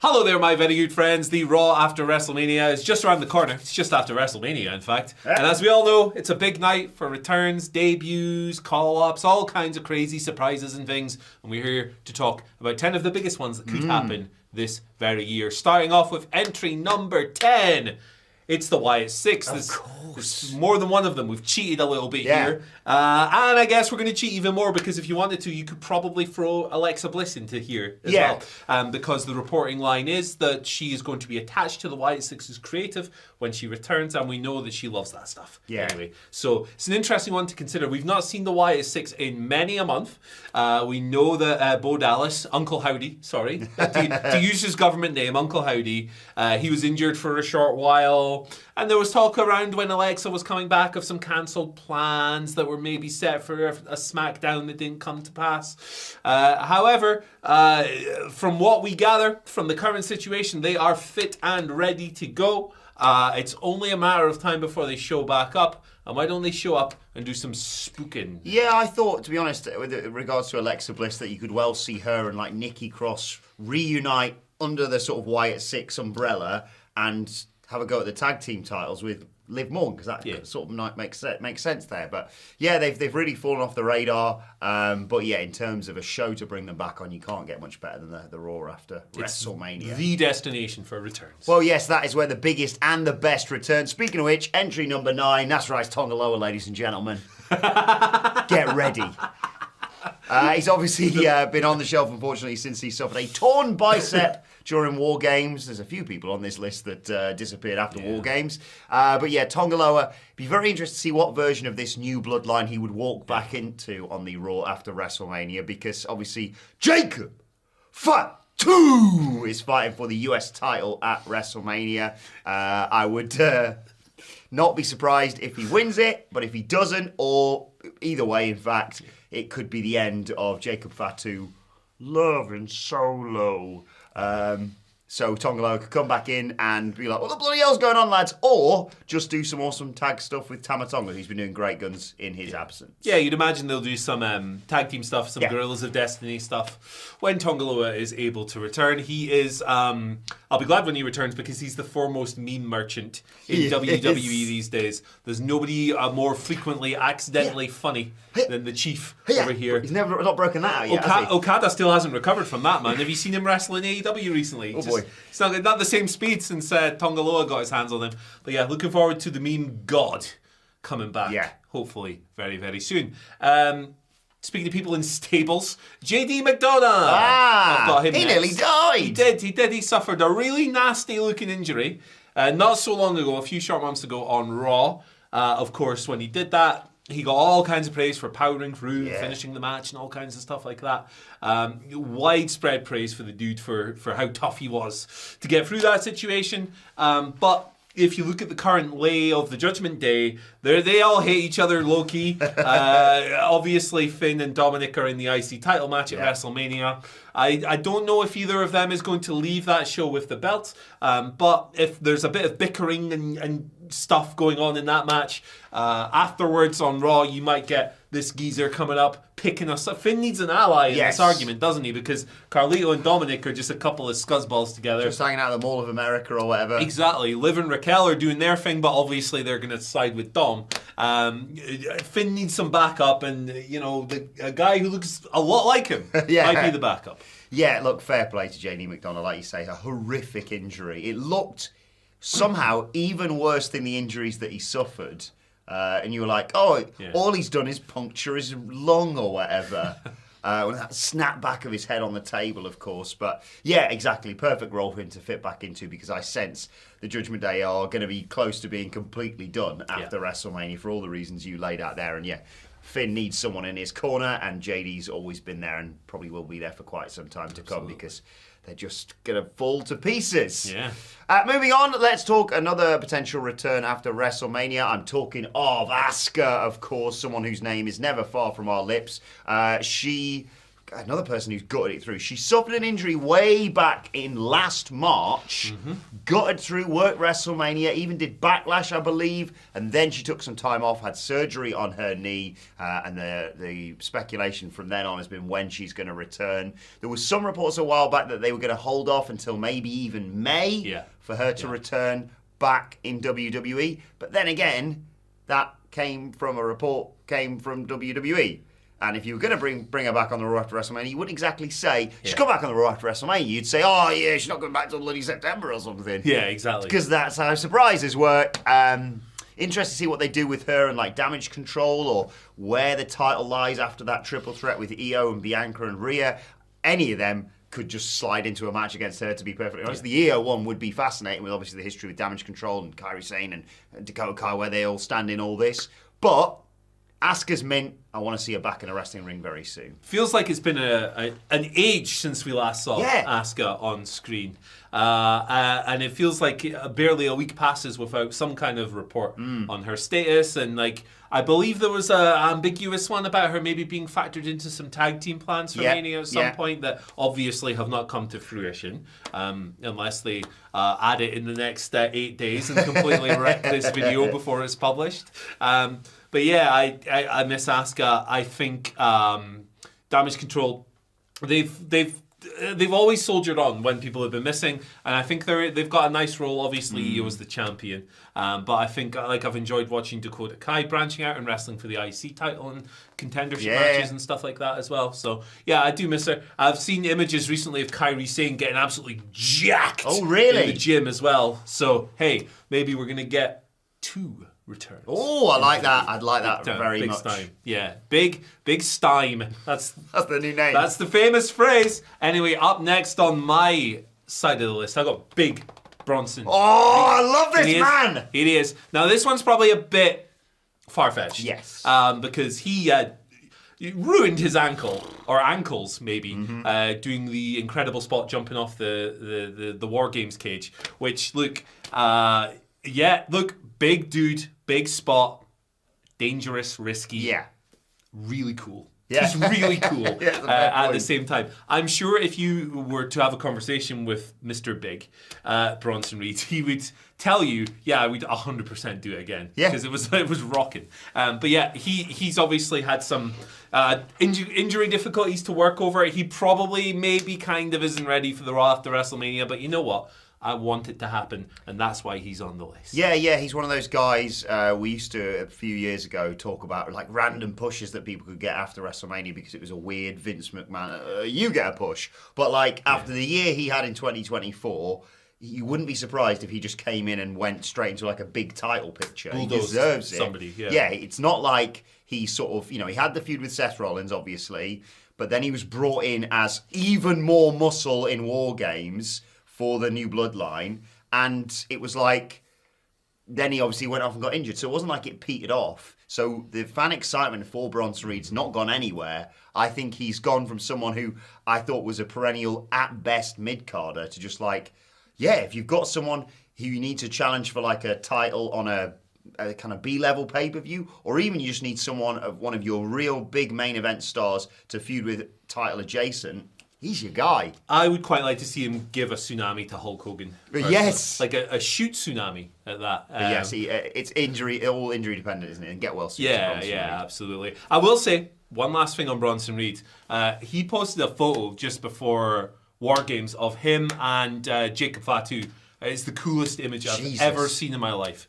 Hello there, my very good friends. The Raw after WrestleMania is just around the corner. It's just after WrestleMania, in fact. And as we all know, it's a big night for returns, debuts, call-ups, all kinds of crazy surprises and things. And we're here to talk about 10 of the biggest ones that could happen this very year. Starting off with entry number 10. It's the Wyatt 6. Of course. There's more than one of them. We've cheated a little bit here. And I guess we're going to cheat even more because if you wanted to, you could probably throw Alexa Bliss into here as well. Because the reporting line is that she is going to be attached to the Wyatt 6's creative when she returns, and we know that she loves that stuff. Anyway, so it's an interesting one to consider. We've not seen the Wyatt 6 in many a month. We know that Bo Dallas, Uncle Howdy, to use his government name, Uncle Howdy, he was injured for a short while. And there was talk around when Alexa was coming back of some cancelled plans that were maybe set for a SmackDown that didn't come to pass. However, from what we gather from the current situation, they are fit and ready to go. It's only a matter of time before they show back up. And why don't they show up and do some spooking? Yeah, I thought, to be honest, with regards to Alexa Bliss, that you could well see her and like Nikki Cross reunite under the sort of Wyatt 6 umbrella and have a go at the tag team titles with Liv Morgan, because that sort of makes sense there. But yeah, they've really fallen off the radar. But yeah, in terms of a show to bring them back on, you can't get much better than the Raw after WrestleMania. The destination for returns. Well, yes, that is where the biggest and the best return. Speaking of which, entry number 9, that's right, Tonga Loa, ladies and gentlemen. Get ready. He's obviously been on the shelf, unfortunately, since he suffered a torn bicep during War Games. There's a few people on this list that disappeared after War Games. But yeah, Tonga Loa, be very interested to see what version of this new bloodline he would walk back into on the Raw after WrestleMania, because obviously Jacob Fatu is fighting for the US title at WrestleMania. I would not be surprised if he wins it, but if he doesn't, or either way, in fact, it could be the end of Jacob Fatu loving solo. So Tonga Loa could come back in and be like, what the bloody hell's going on, lads? Or just do some awesome tag stuff with Tama Tonga, who's been doing great guns in his absence. Yeah, you'd imagine they'll do some tag team stuff, some Guerrillas of Destiny stuff. When Tonga Loa is able to return, he is, I'll be glad when he returns because he's the foremost meme merchant in WWE these days. There's nobody more frequently accidentally funny than the Chief over here. He's not broken that out yet, Okada still hasn't recovered from that, man. Have you seen him wrestle in AEW recently? Oh, boy. It's not the same speed since Tonga Loa got his hands on him. But yeah, looking forward to the meme god coming back. Yeah. Hopefully very, very soon. Speaking of people in stables, JD McDonagh. I've got him he next. nearly died. He did. He suffered a really nasty looking injury not so long ago, a few short months ago on Raw. Of course, when he did that, he got all kinds of praise for powering through, finishing the match, and all kinds of stuff like that. Widespread praise for the dude for how tough he was to get through that situation. But if you look at the current lay of the Judgment Day, they all hate each other low-key. Obviously, Finn and Dominic are in the IC title match at WrestleMania. I don't know if either of them is going to leave that show with the belt. But if there's a bit of bickering and stuff going on in that match, afterwards on Raw, you might get this geezer coming up, picking us up. Finn needs an ally in this argument, doesn't he? Because Carlito and Dominic are just a couple of scuzzballs together. Just hanging out at the Mall of America or whatever. Exactly. Liv and Raquel are doing their thing, but obviously they're going to side with Dom. Finn needs some backup, and, you know, a guy who looks a lot like him might be the backup. Yeah, look, fair play to JD McDonagh, like you say, a horrific injury. It looked somehow even worse than the injuries that he suffered. And you were like, all he's done is puncture his lung or whatever. With that snap back of his head on the table, of course. But yeah, exactly. Perfect role for him to fit back into, because I sense the Judgment Day are going to be close to being completely done after WrestleMania for all the reasons you laid out there. And yeah, Finn needs someone in his corner, and JD's always been there and probably will be there for quite some time to come, because they're just going to fall to pieces. Yeah. Moving on, let's talk another potential return after WrestleMania. I'm talking of Asuka, of course, someone whose name is never far from our lips. She another person who's gutted it through. She suffered an injury way back in last March, gutted through, worked WrestleMania, even did Backlash, I believe, and then she took some time off, had surgery on her knee, and the speculation from then on has been when she's going to return. There was some reports a while back that they were going to hold off until maybe even May for her to return back in WWE, but then again, that came from WWE. And if you were going to bring her back on the Raw after WrestleMania, you wouldn't exactly say, she's come back on the Raw after WrestleMania. You'd say, oh, yeah, she's not going back till bloody September or something. Yeah, exactly. Because that's how surprises work. Interested to see what they do with her and like Damage Control, or where the title lies after that triple threat with Io and Bianca and Rhea. Any of them could just slide into a match against her, to be perfectly honest. The Io one would be fascinating, with obviously the history with Damage Control and Kairi Sane and Dakota Kai, where they all stand in all this. But Asuka's mint. I want to see her back in a wrestling ring very soon. Feels like it's been an age since we last saw Asuka on screen. And it feels like barely a week passes without some kind of report on her status. And like, I believe there was an ambiguous one about her maybe being factored into some tag team plans for Mania at some point that obviously have not come to fruition, unless they add it in the next 8 days and completely wreck this video before it's published. But yeah, I miss Asuka. I think Damage Control, they've always soldiered on when people have been missing, and I think they've got a nice role. Obviously, Io was the champion, but I think I've enjoyed watching Dakota Kai branching out and wrestling for the IC title and contendership matches and stuff like that as well. So yeah, I do miss her. I've seen images recently of Kairi Sane getting absolutely jacked. Oh, really? In the gym as well. So hey, maybe we're gonna get 2 returns. Oh, I like that. I'd like that very much. Stime. Yeah, big Stime. That's the new name. That's the famous phrase. Anyway, up next on my side of the list, I got Big Bronson. Oh, I love this man. It is. Now, this one's probably a bit far-fetched. Yes. Because he ruined his ankle, or ankles maybe, doing the incredible spot jumping off the War Games cage. Which look, big dude. Big spot, dangerous, risky. Yeah. Really cool. Yeah. He's really cool at the same time. I'm sure if you were to have a conversation with Mr. Big, Bronson Reed, he would tell you, I would 100% do it again. Yeah. Because it was rocking. But yeah, he's obviously had some injury difficulties to work over. He probably maybe kind of isn't ready for the Raw after WrestleMania, but you know what? I want it to happen, and that's why he's on the list. Yeah, he's one of those guys we used to, a few years ago, talk about like random pushes that people could get after WrestleMania because it was a weird Vince McMahon, you get a push. But like after the year he had in 2024, you wouldn't be surprised if he just came in and went straight into like a big title picture. He deserves it. Somebody, yeah, it's not like he sort of, he had the feud with Seth Rollins, obviously, but then he was brought in as even more muscle in War Games for the new bloodline, and it was like, then he obviously went off and got injured, so it wasn't like it petered off. So the fan excitement for Bronson Reed's not gone anywhere. I think he's gone from someone who I thought was a perennial, at best, mid-carder to just like, if you've got someone who you need to challenge for like a title on a kind of B-level pay-per-view, or even you just need one of your real big main event stars to feud with title adjacent, he's your guy. I would quite like to see him give a tsunami to Hulk Hogan. Personally. Yes. Like a shoot tsunami at that. Yes, it's all injury dependent, isn't it? And get well soon. Yeah, absolutely. I will say, one last thing on Bronson Reed. He posted a photo just before War Games of him and Jacob Fatu. It's the coolest image I've ever seen in my life.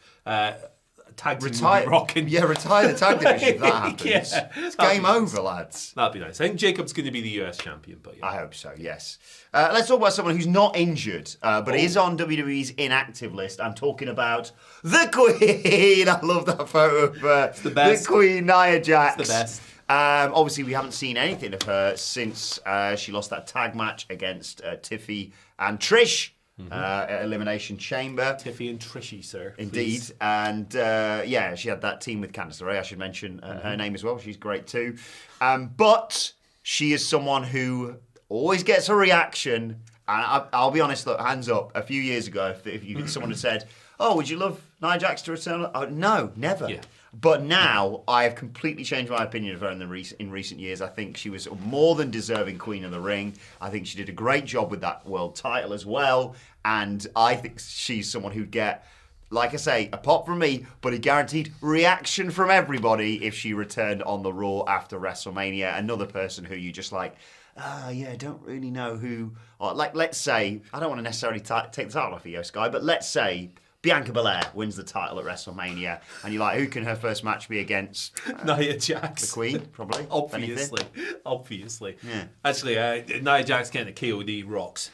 Tag team would be rocking. Yeah, retire the tag division if that happens. It's game over, lads. That'd be nice. I think Jacob's going to be the US champion, but yeah. I hope so, yes. Let's talk about someone who's not injured, but is on WWE's inactive list. I'm talking about the Queen. I love that photo of it's the best. The Queen, Nia Jax. It's the best. Obviously, we haven't seen anything of her since she lost that tag match against Tiffy and Trish. At Elimination Chamber. Tiffy and Trishy, sir. Indeed. Please. And she had that team with Candice LeRae. I should mention her name as well. She's great too. But she is someone who always gets a reaction. And I'll be honest, look, hands up. A few years ago, if someone had said, would you love Nia Jax to return? No, never. Yeah. But now I have completely changed my opinion of her in recent years. I think she was more than deserving Queen of the Ring. I think she did a great job with that world title as well. And I think she's someone who'd get, like I say, a pop from me, but a guaranteed reaction from everybody if she returned on the Raw after WrestleMania. Another person who you just like, don't really know who. Or like, let's say, I don't want to necessarily take the title off of you, Sky, but let's say Bianca Belair wins the title at WrestleMania, and you're like, who can her first match be against? Nia Jax. The Queen, probably. Obviously. Yeah. Actually, Nia Jax getting a KOD rocks.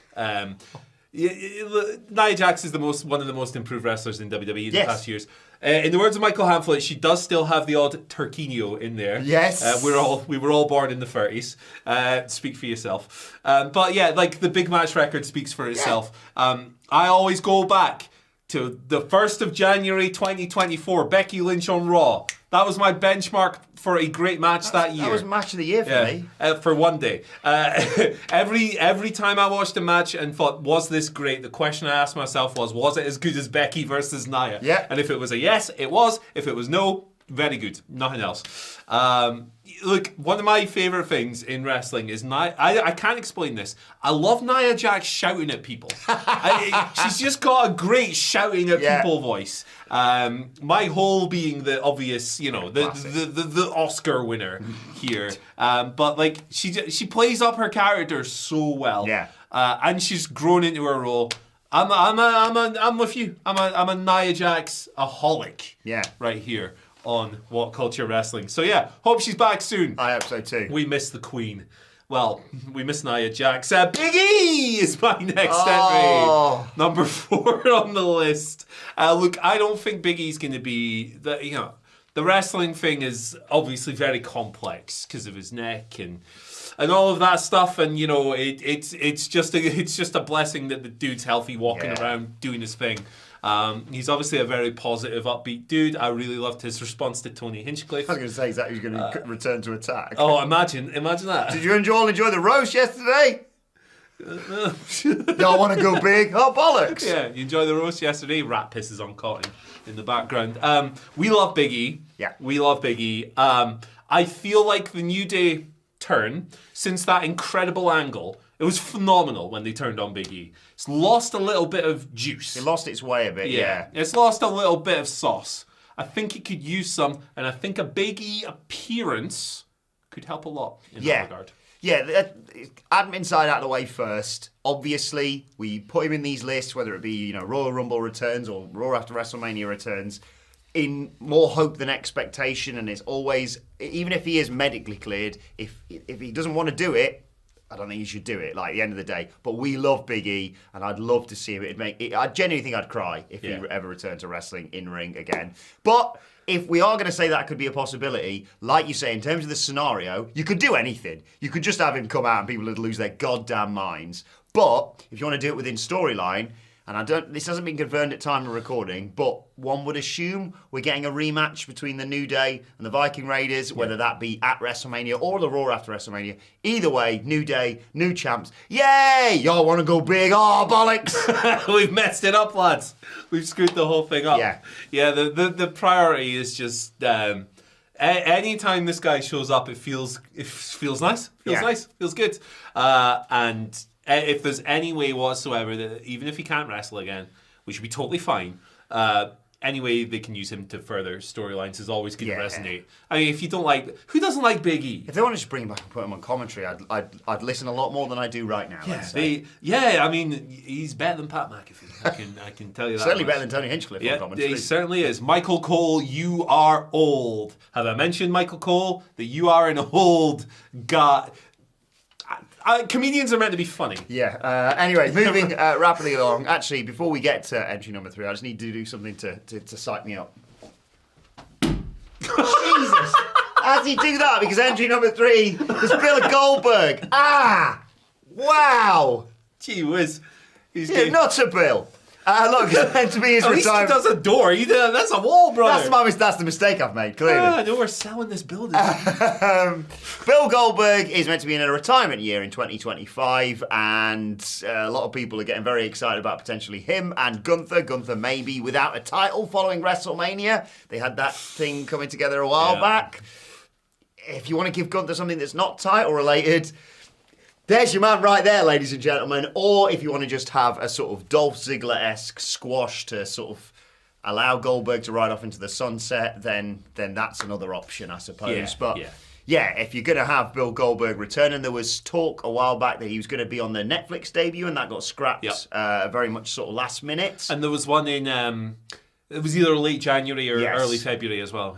Nia Jax is one of the most improved wrestlers in WWE in the past years. In the words of Michael Hamflett, she does still have the odd Turquinho in there. Yes. We were all born in the 30s. Speak for yourself. But yeah, like the big match record speaks for itself. I always go back to the 1st of January 2024, Becky Lynch on Raw. That was my benchmark for a great match that year. That was match of the year for me. For one day. Every time I watched a match and thought, was this great? The question I asked myself was it as good as Becky versus Nia? Yeah. And if it was a yes, it was. If it was no, very good. Nothing else. Look, one of my favourite things in wrestling is I can't explain this. I love Nia Jax shouting at people. She's just got a great shouting at people voice. My whole being the obvious, the Oscar winner here. But like she plays up her character so well. Yeah. And she's grown into her role. I'm with you. I'm a Nia Jax-aholic. Yeah. Right here on WhatCulture Wrestling. So yeah, hope she's back soon. I hope so too. We miss the Queen. Well, we miss Nia Jax. Big E is my next entry. Number 4 on the list. Look, I don't think Big E's going to be the wrestling thing is obviously very complex because of his neck and all of that stuff, and it's just a blessing that the dude's healthy, walking around doing his thing. He's obviously a very positive, upbeat dude. I really loved his response to Tony Hinchcliffe. I was going to say, is that who's going to return to attack? Oh, imagine that. Did you all enjoy the roast yesterday? Y'all want to go big? Oh, bollocks. Yeah, you enjoy the roast yesterday? Rat pisses on cotton in the background. We love Big E. Yeah. We love Big E. I feel like the New Day turn, since that incredible angle, it was phenomenal when they turned on Big E. It's lost a little bit of juice. It lost its way a bit, yeah. It's lost a little bit of sauce. I think it could use some, and I think a Big E appearance could help a lot in that regard. Yeah, admin side out of the way first. Obviously, we put him in these lists, whether it be Royal Rumble returns or Raw after WrestleMania returns, in more hope than expectation. And it's always, even if he is medically cleared, if he doesn't want to do it, I don't think he should do it, like, at the end of the day. But we love Big E, and I'd love to see him. I genuinely think I'd cry if he ever returned to wrestling in-ring again. But if we are going to say that could be a possibility, like you say, in terms of the scenario, you could do anything. You could just have him come out and people would lose their goddamn minds. But if you want to do it within storyline, and this hasn't been confirmed at time of recording, but one would assume we're getting a rematch between the New Day and the Viking Raiders, whether that be at WrestleMania or the Raw after WrestleMania. Either way, New Day, new champs. Yay! Y'all want to go big? Oh, bollocks! We've messed it up, lads. We've screwed the whole thing up. Yeah. The priority is just anytime this guy shows up, it feels nice. Feels good. And if there's any way whatsoever that even if he can't wrestle again, which would be totally fine, any way they can use him to further storylines is always going to resonate. I mean, if you don't like, who doesn't like Big E? If they want to just bring him back and put him on commentary, I'd listen a lot more than I do right now. I mean, he's better than Pat McAfee. I can tell you that. Certainly better than Tony Hinchcliffe on commentary. He certainly is. Michael Cole, you are old. Have I mentioned, Michael Cole, that you are an old guy? Comedians are meant to be funny. Yeah. Anyway, moving rapidly along. Actually, before we get to entry number 3, I just need to do something to psych me up. Jesus! How does he do that? Because entry number 3 is Bill Goldberg. Wow! Gee whiz. Not a Bill. Look, it's meant to be his retirement. At least he does a door. That's a wall, brother. That's the mistake I've made, clearly. No, we're selling this building. Bill Goldberg is meant to be in a retirement year in 2025, and a lot of people are getting very excited about potentially him and Gunther. Gunther maybe without a title following WrestleMania. They had that thing coming together a while back. If you want to give Gunther something that's not title related, there's your man right there, ladies and gentlemen. Or if you want to just have a sort of Dolph Ziggler-esque squash to sort of allow Goldberg to ride off into the sunset, then that's another option, I suppose. If you're going to have Bill Goldberg returning, there was talk a while back that he was going to be on the Netflix debut, and that got scrapped very much sort of last minute. And there was one in... it was either late January or early February as well,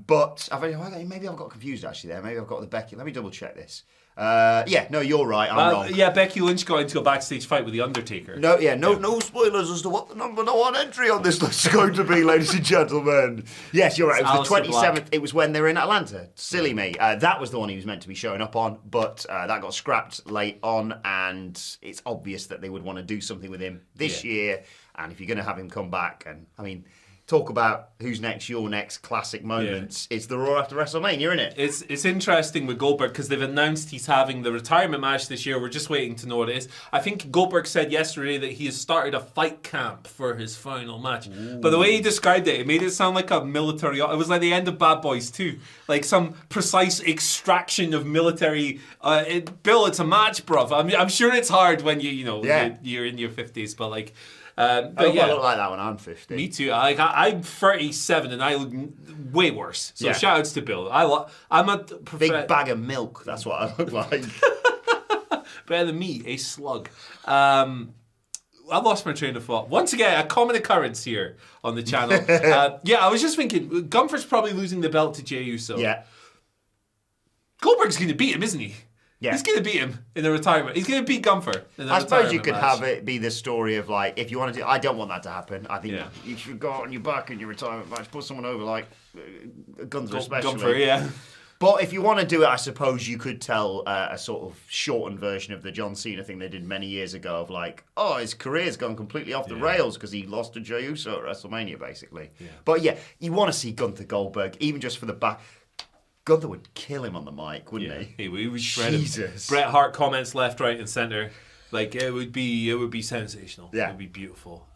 but maybe I've got confused actually there. Maybe I've got the Becky. Let me double check this. You're right. I'm wrong. Yeah, Becky Lynch got into a backstage fight with The Undertaker. No spoilers as to what the number one entry on this list is going to be, ladies and gentlemen. Yes, you're right. It was the 27th. It was when they were in Atlanta. Silly me. That was the one he was meant to be showing up on, but that got scrapped late on, and it's obvious that they would want to do something with him this year. And if you're going to have him come back, and I mean, talk about who's next, your next classic moments. It's the Raw after WrestleMania, isn't it? It's interesting with Goldberg because they've announced he's having the retirement match this year. We're just waiting to know what it is. I think Goldberg said yesterday that he has started a fight camp for his final match. Ooh. But the way he described it made it sound like a military... It was like the end of Bad Boys 2. Like some precise extraction of military... Bill, it's a match, bruv. I'm sure it's hard when you're in your 50s, but like... I look like that when I'm 50. Me too. I'm 37 and I look way worse. So shout outs to Bill. I'm a big bag of milk. That's what I look like. Better than me, a slug. I lost my train of thought. Once again, a common occurrence here on the channel. I was just thinking, Gunther's probably losing the belt to Jey Uso. Yeah. Goldberg's going to beat him, isn't he? Yeah. He's going to beat him in the retirement. He's going to beat Gunther in the I suppose you could have it be the story of like, if you want to do... I don't want that to happen. I think you should go out on your back in your retirement match, put someone over like Gunther especially. Gunther, yeah. But if you want to do it, I suppose you could tell a sort of shortened version of the John Cena thing they did many years ago of like, his career's gone completely off the rails because he lost to Jey Uso at WrestleMania, basically. Yeah. But you want to see Gunther Goldberg, even just for the back... Gunther would kill him on the mic, wouldn't he? He would shred him. Bret Hart comments left, right, and centre. Like it would be sensational. Yeah. It would be beautiful.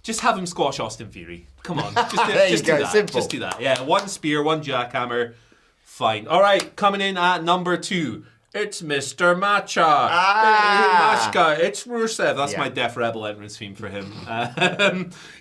Just have him squash Austin Theory. Come on, just do that. Simple. Just do that. Yeah, one spear, one jackhammer. Fine. All right, coming in at number 2. It's Mr. Matcha. Machka. It's Rusev. That's my Def Rebel entrance theme for him.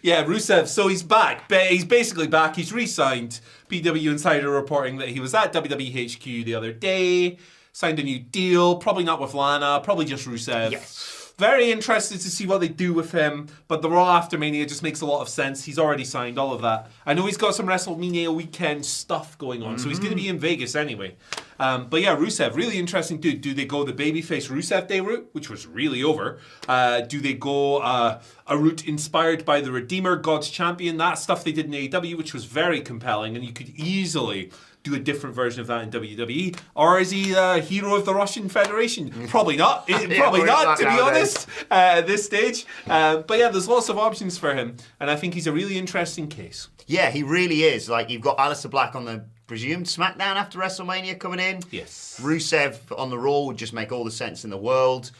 Rusev. So he's back. He's basically back. He's re-signed. PW Insider reporting that he was at WWE HQ the other day. Signed a new deal. Probably not with Lana. Probably just Rusev. Yes. Very interested to see what they do with him, but the Raw after Mania just makes a lot of sense. He's already signed all of that. I know he's got some WrestleMania weekend stuff going on, so he's going to be in Vegas anyway. Rusev, really interesting dude. Do they go the babyface Rusev Day route, which was really over? Do they go a route inspired by the Redeemer, God's Champion? That stuff they did in AEW, which was very compelling, and you could easily do a different version of that in WWE. Or is he a hero of the Russian Federation? Probably not. Probably not, to be honest, at this stage. There's lots of options for him. And I think he's a really interesting case. Yeah, he really is. Like, you've got Aleister Black on the presumed SmackDown after WrestleMania coming in. Yes. Rusev on the Raw would just make all the sense in the world.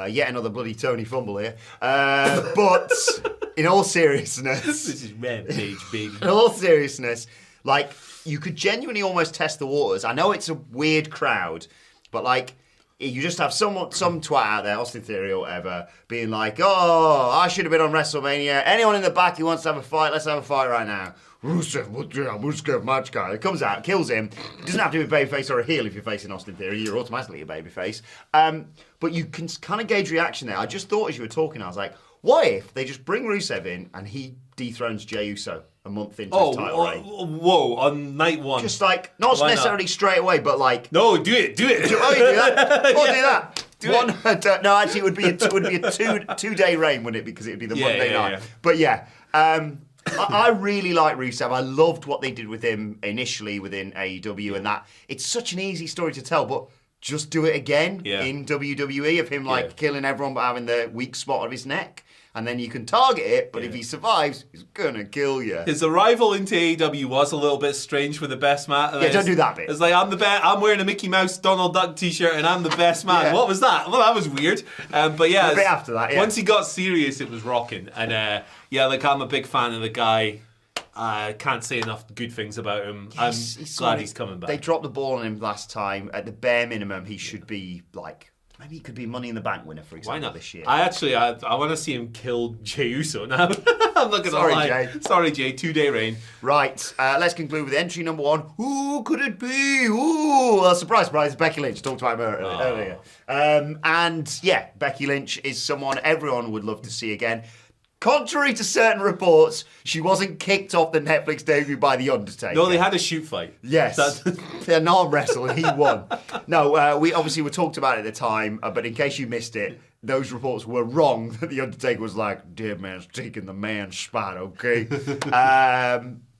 Yet another bloody Tony fumble here. But in all seriousness... This is Rampage, baby. In all seriousness, like... You could genuinely almost test the waters. I know it's a weird crowd, but like you just have some twat out there, Austin Theory or whatever, being like, I should have been on WrestleMania. Anyone in the back who wants to have a fight, let's have a fight right now. Rusev, match guy. It comes out, kills him. It doesn't have to be a babyface or a heel if you're facing Austin Theory. You're automatically a babyface. But you can kind of gauge reaction there. I just thought as you were talking, I was like, what if they just bring Rusev in and he dethrones Jey Uso a month into his title reign? Whoa, on night 1. Just like, not necessarily straight away, but like... No, do it. You do that? Do that. No, actually, it would be a two-day reign, wouldn't it? Because it would be the Monday night. Yeah. But I really like Rusev. I loved what they did with him initially within AEW and that. It's such an easy story to tell, but just do it again in WWE of him like killing everyone but having the weak spot of his neck. And then you can target it, but if he survives, he's gonna kill you. His arrival into AEW was a little bit strange with the best man. Yeah, don't do that bit. It's like, I'm wearing a Mickey Mouse Donald Duck t-shirt and I'm the best man. What was that? Well, that was weird. But yeah. A bit after that, once he got serious, it was rocking. And like, I'm a big fan of the guy. I can't say enough good things about him. I'm glad he's coming back. They dropped the ball on him last time. At the bare minimum, he should be like... Maybe he could be Money in the Bank winner, for example, Why not? this year. I want to see him kill Jey Uso now. I'm not going to lie. Jay. Sorry, Jay. 2-day reign. Right. Let's conclude with entry number 1. Who could it be? Ooh, surprise, surprise. Becky Lynch. Talked about her earlier. And yeah, Becky Lynch is someone everyone would love to see again. Contrary to certain reports, she wasn't kicked off the Netflix debut by The Undertaker. No, they had a shoot fight. Yes. They're not wrestle. He won. No, we obviously were talked about it at the time, but in case you missed it, those reports were wrong. That The Undertaker was like, dead man's taking the man's spot, okay?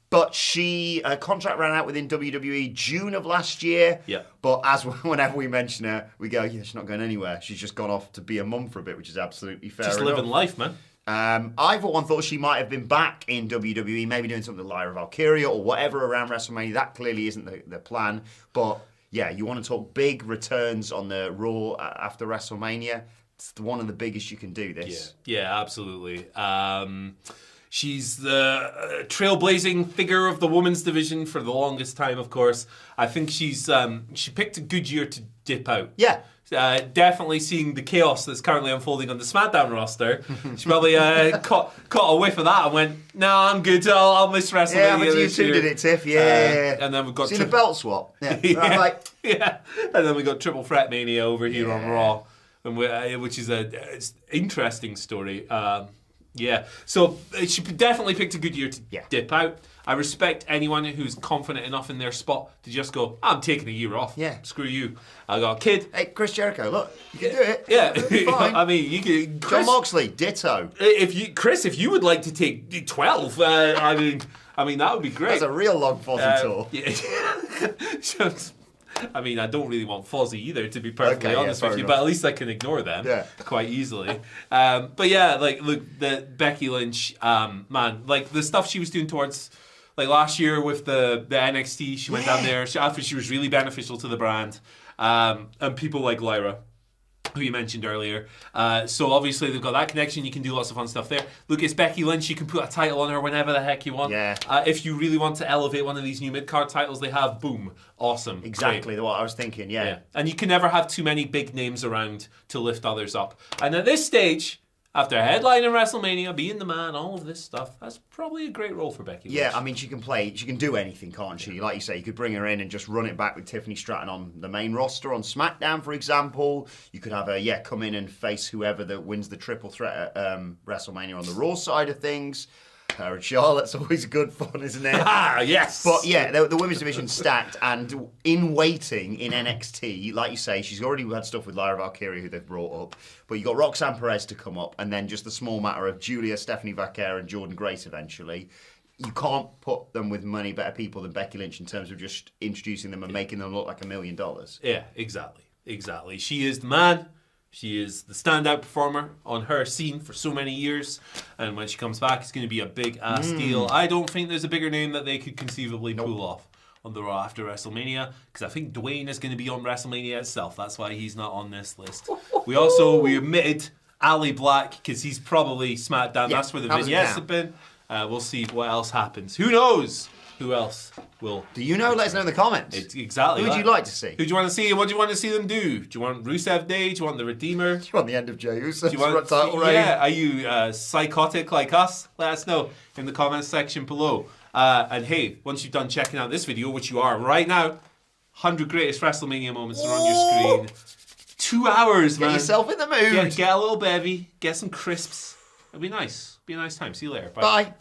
But she, her contract ran out within WWE June of last year. Yeah. But whenever we mention her, we go, yeah, she's not going anywhere. She's just gone off to be a mum for a bit, which is absolutely fair enough. Just living life, man. I for one thought she might have been back in WWE, maybe doing something with Lyra Valkyria or whatever around WrestleMania. That clearly isn't the plan. But yeah, you want to talk big returns on the Raw after WrestleMania. It's one of the biggest you can do this. Yeah, absolutely. She's the trailblazing figure of the women's division for the longest time, of course. I think she picked a good year to dip out. Yeah. Definitely seeing the chaos that's currently unfolding on the SmackDown roster. She probably caught a whiff of that and went, "No, I'm good. I'll miss WrestleMania." Yeah, but you two did it, Tiff. Yeah. And then we've got the belt swap. Yeah. And then we got Triple Threat Mania over here on Raw, which is an interesting story. So she definitely picked a good year to dip out. I respect anyone who's confident enough in their spot to just go, I'm taking a year off. Yeah. Screw you. I got a kid. Hey, Chris Jericho, look, you can do it. Yeah. Fine. I mean, you can. John Moxley, ditto. If you would like to take 12, I mean, that would be great. That's a real long Fozzy tour. Yeah. I mean, I don't really want Fozzy either, to be perfectly honest with you, but at least I can ignore them quite easily. But yeah, like, look, the Becky Lynch, man, like the stuff she was doing towards, like last year with the NXT, she went down there. I thought she was really beneficial to the brand, and people like Lyra, who you mentioned earlier. So obviously they've got that connection. You can do lots of fun stuff there. Look, it's Becky Lynch. You can put a title on her whenever the heck you want. Yeah. If you really want to elevate one of these new mid-card titles they have, boom, awesome. Exactly what I was thinking, yeah. And you can never have too many big names around to lift others up. And at this stage, after headlining WrestleMania, being the man, all of this stuff, that's probably a great role for Becky Lynch. Yeah, I mean, she can do anything, can't she? Like you say, you could bring her in and just run it back with Tiffany Stratton on the main roster on SmackDown, for example. You could have her, come in and face whoever that wins the triple threat at WrestleMania on the Raw side of things. Her and Charlotte's always good fun, isn't it? Yes. But yeah, the women's division's stacked, and in waiting in NXT, like you say, she's already had stuff with Lyra Valkyria, who they've brought up. But you got Roxanne Perez to come up, and then just the small matter of Julia, Stephanie Vaquer, and Jordan Grace eventually. You can't put them with many better people than Becky Lynch in terms of just introducing them and making them look like $1 million. Yeah, exactly. She is the man. She is the standout performer on her scene for so many years. And when she comes back, it's going to be a big-ass deal. I don't think there's a bigger name that they could conceivably pull off on the Raw after WrestleMania, because I think Dwayne is going to be on WrestleMania itself. That's why he's not on this list. We omitted Ali Black, because he's probably SmackDown. That's where the vignettes have been. We'll see what else happens. Who knows? Who else will... Do you know? Let us know in the comments. Exactly. Who would you like to see? Who do you want to see, and what do you want to see them do? Do you want Rusev Day? Do you want the Redeemer? Do you want the end of Jey Uso? Do you want title reign? Yeah. Are you psychotic like us? Let us know in the comments section below. And hey, once you've done checking out this video, which you are right now, 100 greatest WrestleMania moments are on your screen. 2 hours, man. Get yourself in the mood. Get a little bevy. Get some crisps. It'll be nice. Be a nice time. See you later. Bye.